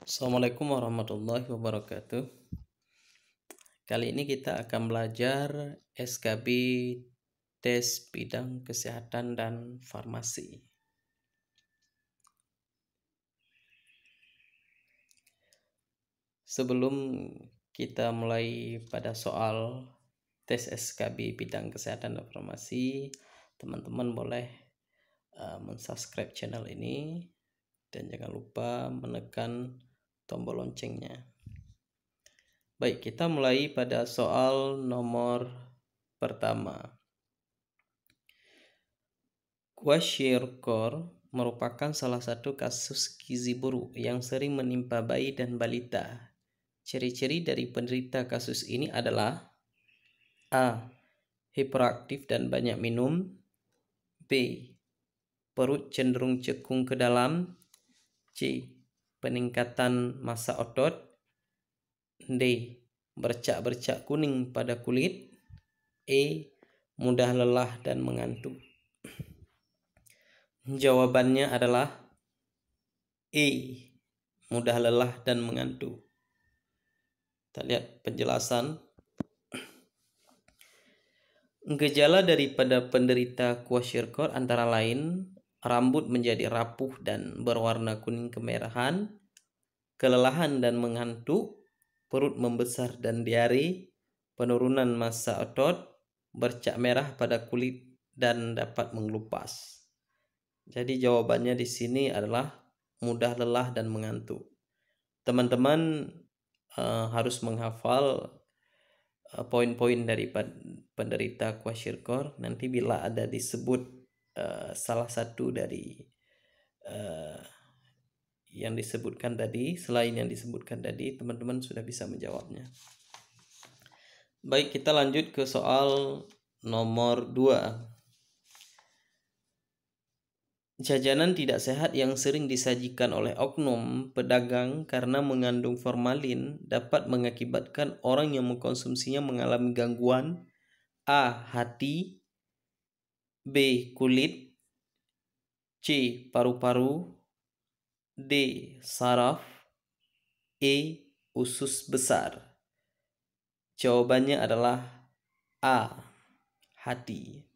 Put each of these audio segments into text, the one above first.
Assalamualaikum warahmatullahi wabarakatuh. Kali ini kita akan belajar SKB tes bidang kesehatan dan farmasi. Sebelum kita mulai pada soal tes SKB bidang kesehatan dan farmasi, teman-teman boleh mensubscribe channel ini dan jangan lupa menekan tombol loncengnya. Baik, kita mulai pada soal nomor pertama. Kwashiorkor merupakan salah satu kasus gizi buruk yang sering menimpa bayi dan balita. Ciri-ciri dari penderita kasus ini adalah A. Hiperaktif dan banyak minum. B. Perut cenderung cekung ke dalam. C. Peningkatan massa otot. D. Bercak-bercak kuning pada kulit. E. Mudah lelah dan mengantuk. Jawabannya adalah E. Mudah lelah dan mengantuk. Kita lihat penjelasan. Gejala daripada penderita kwashiorkor antara lain rambut menjadi rapuh dan berwarna kuning kemerahan, kelelahan dan mengantuk, perut membesar dan diare, penurunan massa otot, bercak merah pada kulit dan dapat mengelupas. Jadi jawabannya di sini adalah mudah lelah dan mengantuk. Teman-teman harus menghafal poin-poin dari penderita kwashiorkor. Nanti bila ada disebut salah satu dari yang disebutkan tadi, selain yang disebutkan tadi, teman-teman sudah bisa menjawabnya. Baik, kita lanjut ke soal nomor 2. Jajanan tidak sehat yang sering disajikan oleh oknum pedagang karena mengandung formalin dapat mengakibatkan orang yang mengkonsumsinya mengalami gangguan A. Hati, B. Kulit, C. Paru-paru, D. Saraf, E. Usus besar. Jawabannya adalah A. Hati.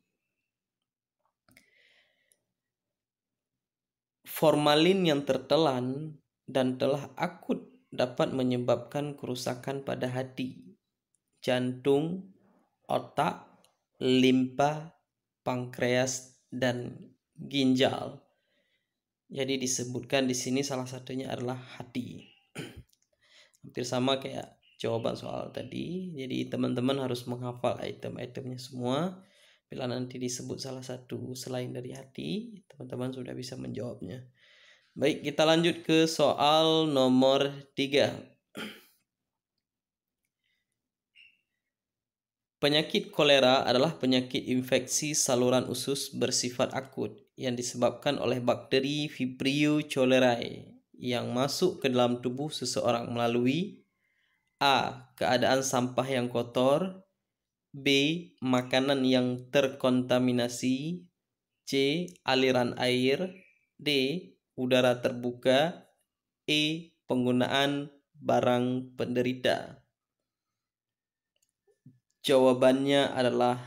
Formalin yang tertelan dan telah akut dapat menyebabkan kerusakan pada hati, jantung, otak, limpa, pankreas, dan ginjal. Jadi disebutkan di sini salah satunya adalah hati. Hampir sama kayak jawaban soal tadi. Jadi teman-teman harus menghafal item-itemnya semua. Bila nanti disebut salah satu selain dari hati, teman-teman sudah bisa menjawabnya. Baik, kita lanjut ke soal nomor 3. Penyakit kolera adalah penyakit infeksi saluran usus bersifat akut yang disebabkan oleh bakteri Vibrio cholerae yang masuk ke dalam tubuh seseorang melalui A. Keadaan sampah yang kotor, B. Makanan yang terkontaminasi, C. Aliran air, D. Udara terbuka, E. Penggunaan barang penderita. Jawabannya adalah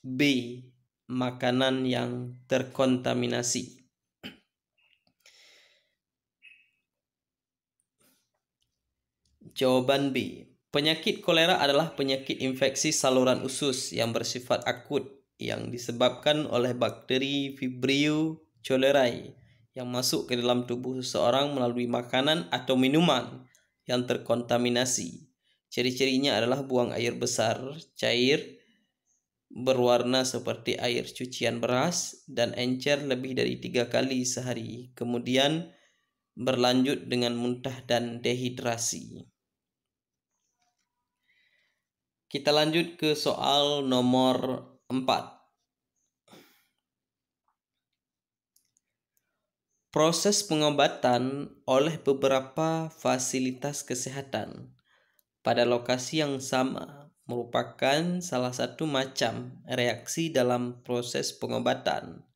B. Makanan yang terkontaminasi. Jawaban B. Penyakit kolera adalah penyakit infeksi saluran usus yang bersifat akut yang disebabkan oleh bakteri Vibrio cholerae yang masuk ke dalam tubuh seseorang melalui makanan atau minuman yang terkontaminasi. Ciri-cirinya adalah buang air besar, cair, berwarna seperti air cucian beras, dan encer lebih dari 3 kali sehari. Kemudian berlanjut dengan muntah dan dehidrasi. Kita lanjut ke soal nomor 4. Proses pengobatan oleh beberapa fasilitas kesehatan pada lokasi yang sama merupakan salah satu macam reaksi dalam proses pengobatan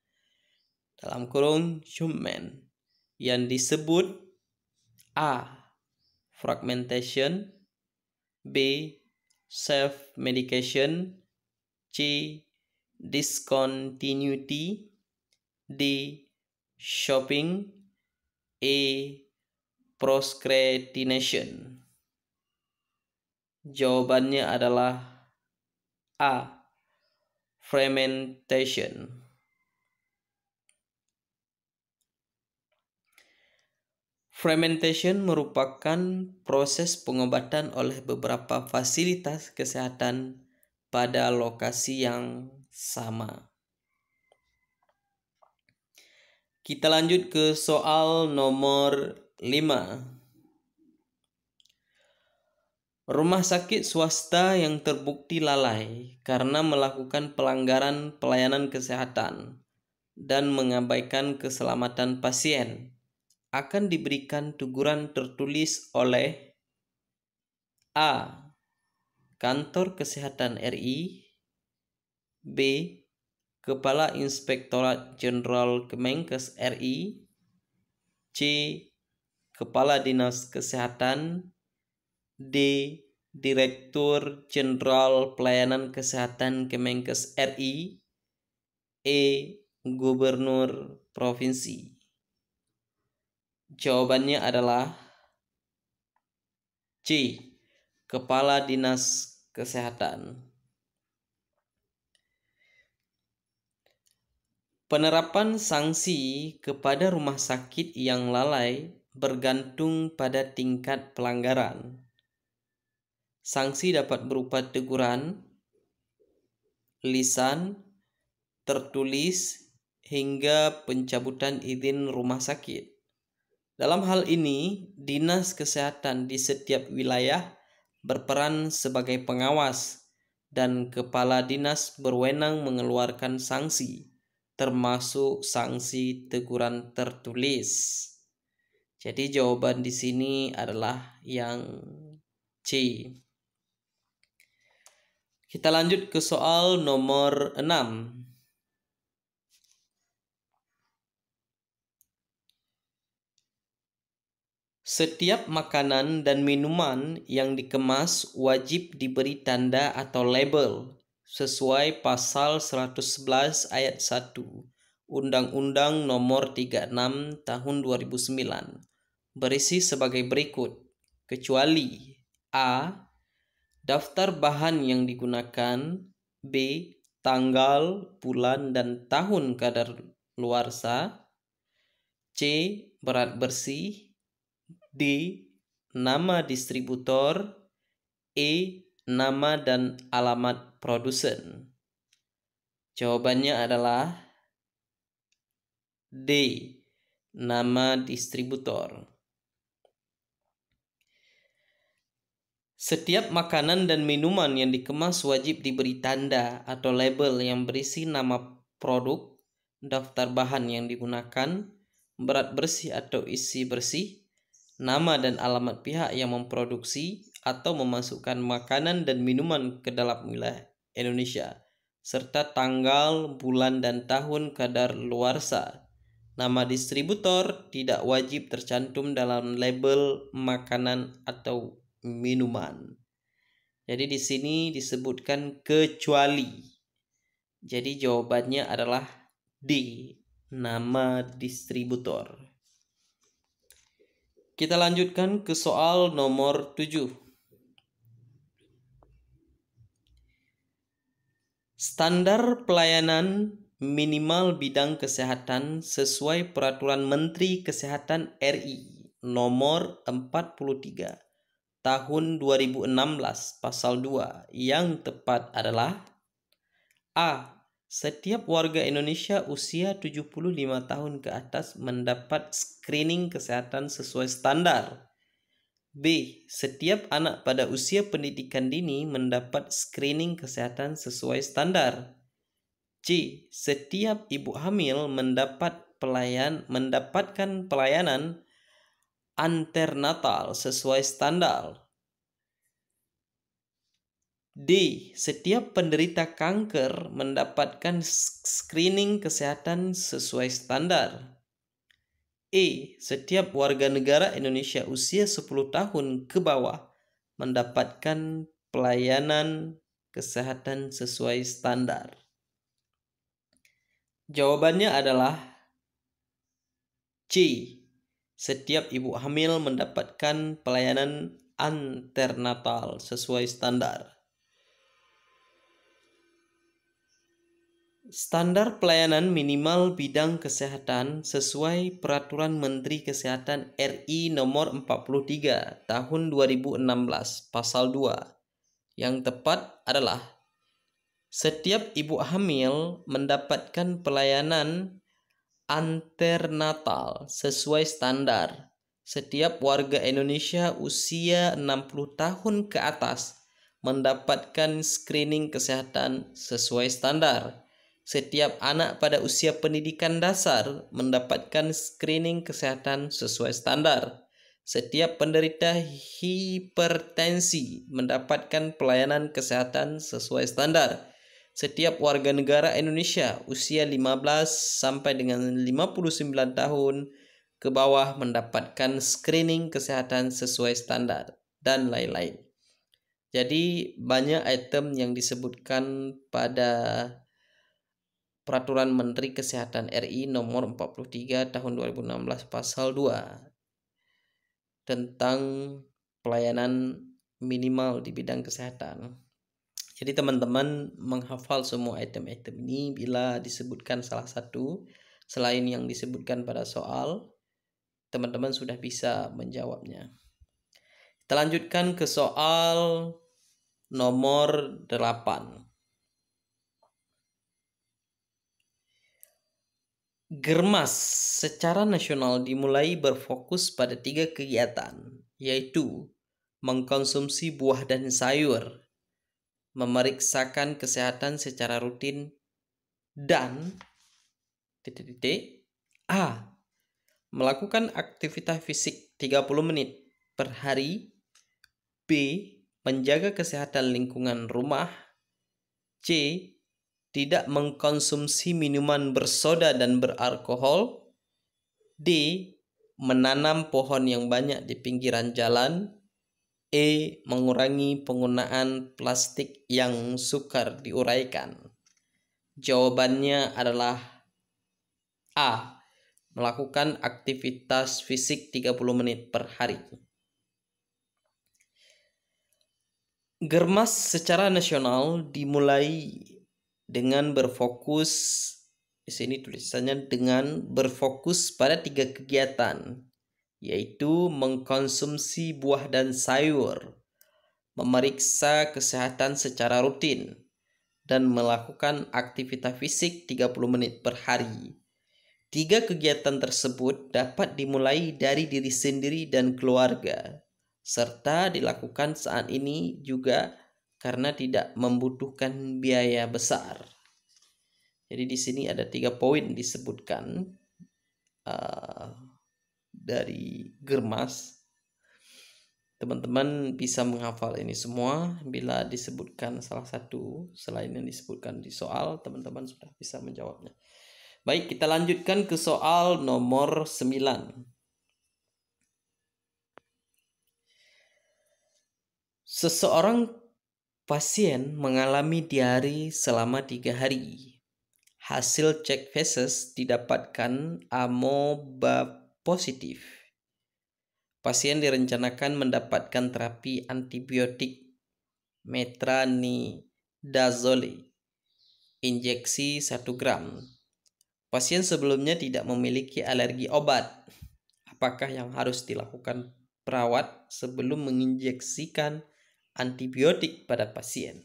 dalam kurung Schumann yang disebut A. fragmentation, B. self-medication, C. discontinuity, D. shopping, E. procrastination. Jawabannya adalah A. fermentation. Fermentation merupakan proses pengobatan oleh beberapa fasilitas kesehatan pada lokasi yang sama. Kita lanjut ke soal nomor 5. Rumah sakit swasta yang terbukti lalai karena melakukan pelanggaran pelayanan kesehatan dan mengabaikan keselamatan pasien akan diberikan teguran tertulis oleh A. Kantor Kesehatan RI, B. Kepala Inspektorat Jenderal Kemenkes RI, C. Kepala Dinas Kesehatan, D. Direktur Jenderal Pelayanan Kesehatan Kemenkes RI, E. Gubernur Provinsi. Jawabannya adalah C. Kepala Dinas Kesehatan. Penerapan sanksi kepada rumah sakit yang lalai bergantung pada tingkat pelanggaran. Sanksi dapat berupa teguran, lisan, tertulis, hingga pencabutan izin rumah sakit. Dalam hal ini, Dinas Kesehatan di setiap wilayah berperan sebagai pengawas dan kepala dinas berwenang mengeluarkan sanksi, termasuk sanksi teguran tertulis. Jadi jawaban di sini adalah yang C. Kita lanjut ke soal nomor 6. Setiap makanan dan minuman yang dikemas wajib diberi tanda atau label sesuai pasal 111 ayat 1 Undang-Undang Nomor 36 Tahun 2009 berisi sebagai berikut, kecuali A. Daftar bahan yang digunakan, B. Tanggal, bulan, dan tahun kadaluarsa, C. Berat bersih, D. Nama distributor, E. Nama dan alamat produsen. Jawabannya adalah D. Nama distributor. Setiap makanan dan minuman yang dikemas wajib diberi tanda atau label yang berisi nama produk, daftar bahan yang digunakan, berat bersih atau isi bersih, nama dan alamat pihak yang memproduksi atau memasukkan makanan dan minuman ke dalam wilayah Indonesia, serta tanggal, bulan, dan tahun kadaluarsa. Nama distributor tidak wajib tercantum dalam label makanan atau minuman. Jadi di sini disebutkan kecuali. Jadi jawabannya adalah D. Nama distributor. Kita lanjutkan ke soal nomor 7. Standar pelayanan minimal bidang kesehatan sesuai Peraturan Menteri Kesehatan RI Nomor 43 Tahun 2016 Pasal 2 yang tepat adalah A. Setiap warga Indonesia usia 75 tahun ke atas mendapat screening kesehatan sesuai standar. B. Setiap anak pada usia pendidikan dini mendapat screening kesehatan sesuai standar. C. Setiap ibu hamil mendapatkan pelayanan antenatal sesuai standar. D. Setiap penderita kanker mendapatkan screening kesehatan sesuai standar. Setiap warga negara Indonesia usia 10 tahun ke bawah mendapatkan pelayanan kesehatan sesuai standar. Jawabannya adalah C. Setiap ibu hamil mendapatkan pelayanan antenatal sesuai standar. Standar pelayanan minimal bidang kesehatan sesuai Peraturan Menteri Kesehatan RI Nomor 43 Tahun 2016 Pasal 2 yang tepat adalah setiap ibu hamil mendapatkan pelayanan antenatal sesuai standar. Setiap warga Indonesia usia 60 tahun ke atas mendapatkan screening kesehatan sesuai standar. Setiap anak pada usia pendidikan dasar mendapatkan screening kesehatan sesuai standar. Setiap penderita hipertensi mendapatkan pelayanan kesehatan sesuai standar. Setiap warga negara Indonesia usia 15 sampai dengan 59 tahun ke bawah mendapatkan screening kesehatan sesuai standar dan lain-lain. Jadi banyak item yang disebutkan pada Peraturan Menteri Kesehatan RI Nomor 43 Tahun 2016 Pasal 2 tentang pelayanan minimal di bidang kesehatan. Jadi teman-teman menghafal semua item-item ini bila disebutkan salah satu selain yang disebutkan pada soal, teman-teman sudah bisa menjawabnya. Kita lanjutkan ke soal nomor 8. Germas secara nasional dimulai berfokus pada 3 kegiatan, yaitu mengkonsumsi buah dan sayur, memeriksakan kesehatan secara rutin, dan A. Melakukan aktivitas fisik 30 menit per hari. B. Menjaga kesehatan lingkungan rumah. C. Tidak mengkonsumsi minuman bersoda dan beralkohol. D. Menanam pohon yang banyak di pinggiran jalan. E. Mengurangi penggunaan plastik yang sukar diuraikan. Jawabannya adalah A. Melakukan aktivitas fisik 30 menit per hari. Germas secara nasional dimulai dengan berfokus, di sini tulisannya dengan berfokus pada 3 kegiatan, yaitu mengkonsumsi buah dan sayur, memeriksa kesehatan secara rutin, dan melakukan aktivitas fisik 30 menit per hari. 3 kegiatan tersebut dapat dimulai dari diri sendiri dan keluarga, serta dilakukan saat ini juga karena tidak membutuhkan biaya besar. Jadi di sini ada 3 poin disebutkan dari Germas. Teman-teman bisa menghafal ini semua. Bila disebutkan salah satu selain yang disebutkan di soal, teman-teman sudah bisa menjawabnya. Baik, kita lanjutkan ke soal nomor 9. Seseorang pasien mengalami diare selama 3 hari. Hasil cek feses didapatkan amoeba positif. Pasien direncanakan mendapatkan terapi antibiotik metronidazole, injeksi 1 gram. Pasien sebelumnya tidak memiliki alergi obat. Apakah yang harus dilakukan perawat sebelum menginjeksikan antibiotik pada pasien?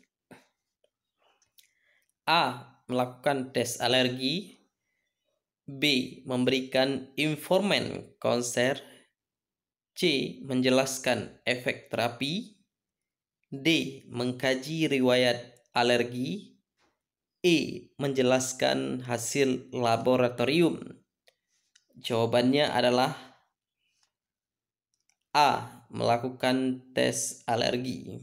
A. Melakukan tes alergi. B. Memberikan informan konser. C. Menjelaskan efek terapi. D. Mengkaji riwayat alergi. E. Menjelaskan hasil laboratorium. Jawabannya adalah A. Melakukan tes alergi.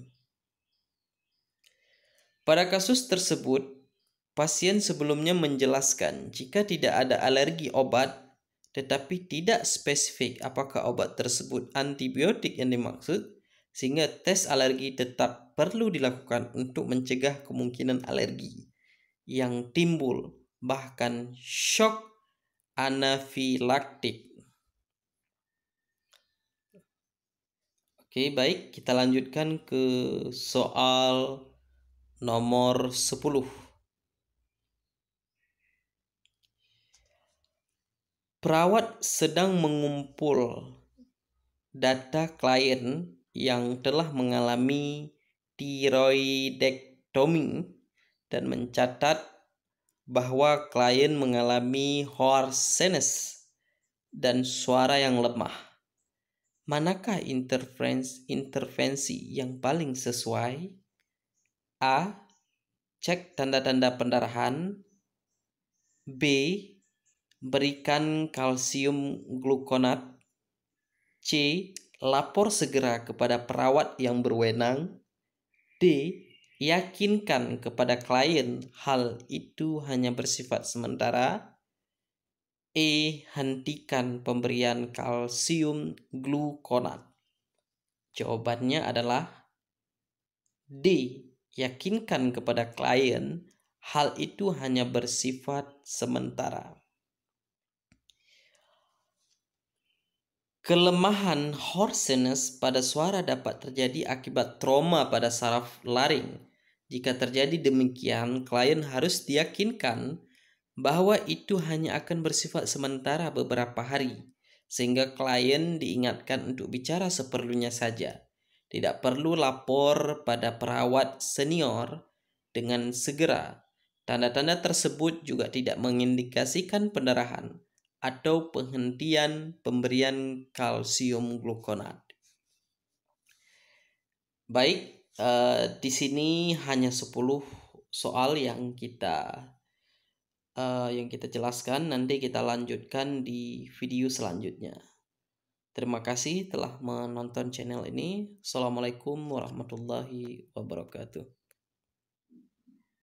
Pada kasus tersebut, pasien sebelumnya menjelaskan jika tidak ada alergi obat tetapi tidak spesifik apakah obat tersebut antibiotik yang dimaksud, sehingga tes alergi tetap perlu dilakukan untuk mencegah kemungkinan alergi yang timbul, bahkan shock anafilaktik. Oke, baik, kita lanjutkan ke soal nomor 10. Perawat sedang mengumpul data klien yang telah mengalami tiroidektomi dan mencatat bahwa klien mengalami hoarseness dan suara yang lemah. Manakah intervensi yang paling sesuai? A. Cek tanda-tanda pendarahan. B. Berikan kalsium glukonat. C. Lapor segera kepada perawat yang berwenang. D. Yakinkan kepada klien hal itu hanya bersifat sementara. E. Hentikan pemberian kalsium glukonat. Jawabannya adalah D. Yakinkan kepada klien hal itu hanya bersifat sementara. Kelemahan hoarseness pada suara dapat terjadi akibat trauma pada saraf laring. Jika terjadi demikian, klien harus diyakinkan bahwa itu hanya akan bersifat sementara beberapa hari, sehingga klien diingatkan untuk bicara seperlunya saja. Tidak perlu lapor pada perawat senior dengan segera. Tanda-tanda tersebut juga tidak mengindikasikan pendarahan atau penghentian pemberian kalsium glukonat. Baik, di sini hanya 10 soal yang kita jelaskan. Nanti kita lanjutkan di video selanjutnya. Terima kasih telah menonton channel ini. Assalamualaikum warahmatullahi wabarakatuh.